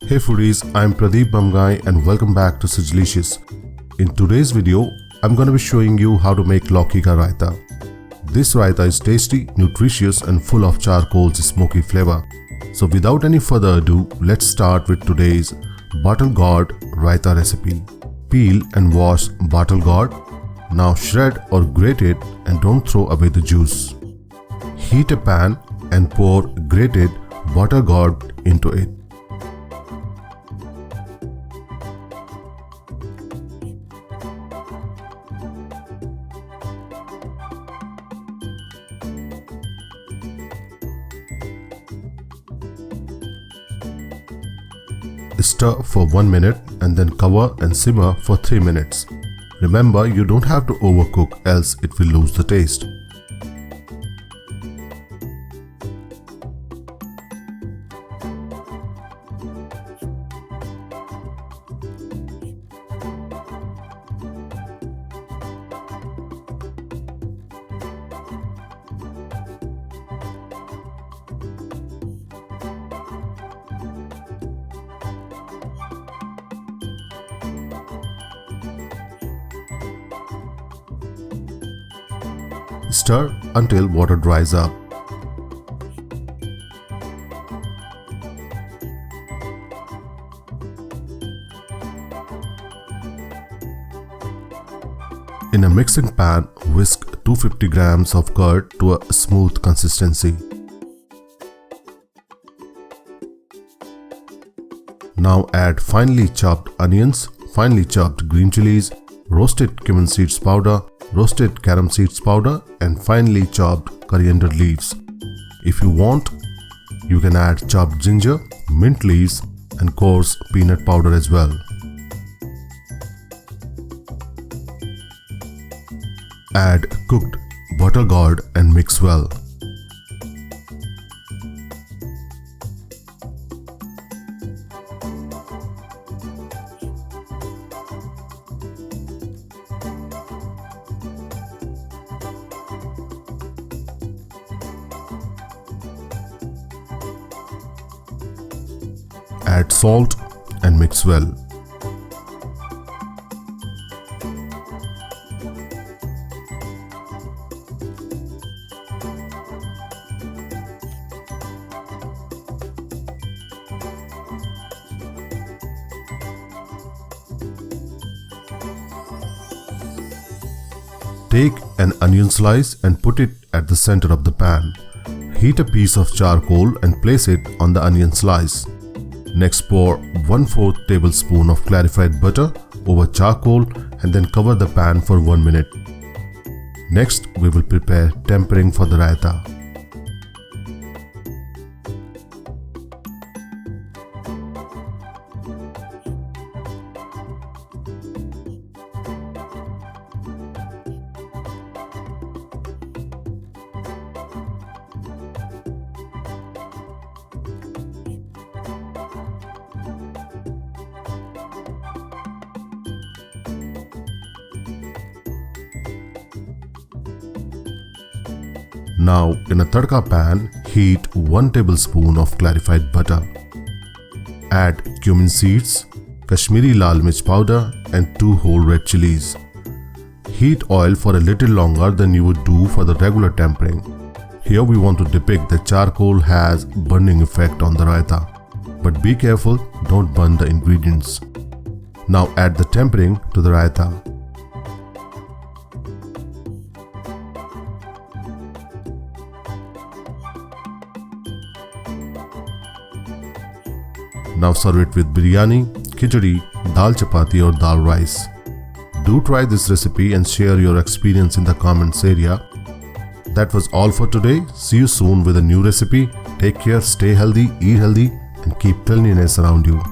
Hey foodies, I'm Pradeep Bamgai and welcome back to Sizzlecious. In today's video, I'm going to be showing you how to make Lauki Raita. This raita is tasty, nutritious and full of charcoal's smoky flavor. So without any further ado, let's start with today's bottle gourd raita recipe. Peel and wash bottle gourd. Now shred or grate it and don't throw away the juice. Heat a pan and pour grated bottle gourd into it. Stir for 1 minute and then cover and simmer for 3 minutes. Remember, you don't have to overcook, else it will lose the taste. Stir until water dries up. In a mixing pan, whisk 250 grams of curd to a smooth consistency. Now add finely chopped onions, finely chopped green chilies, roasted cumin seeds powder, roasted carom seeds powder and finely chopped coriander leaves. If you want, you can add chopped ginger, mint leaves and coarse peanut powder as well. Add cooked bottle gourd and mix well. Add salt and mix well. Take an onion slice and put it at the center of the pan. Heat a piece of charcoal and place it on the onion slice. Next, pour 1/4 tablespoon of clarified butter over charcoal and then cover the pan for 1 minute. Next, we will prepare tempering for the raita. Now in a tadka pan, heat 1 tablespoon of clarified butter. Add cumin seeds, Kashmiri lal mirch powder and 2 whole red chilies. Heat oil for a little longer than you would do for the regular tempering. Here we want to depict that charcoal has burning effect on the raita. But be careful, don't burn the ingredients. Now add the tempering to the raita. Now serve it with biryani, khichdi, dal chapati or dal rice. Do try this recipe and share your experience in the comments area. That was all for today. See you soon with a new recipe. Take care, stay healthy, eat healthy and keep cleanliness around you.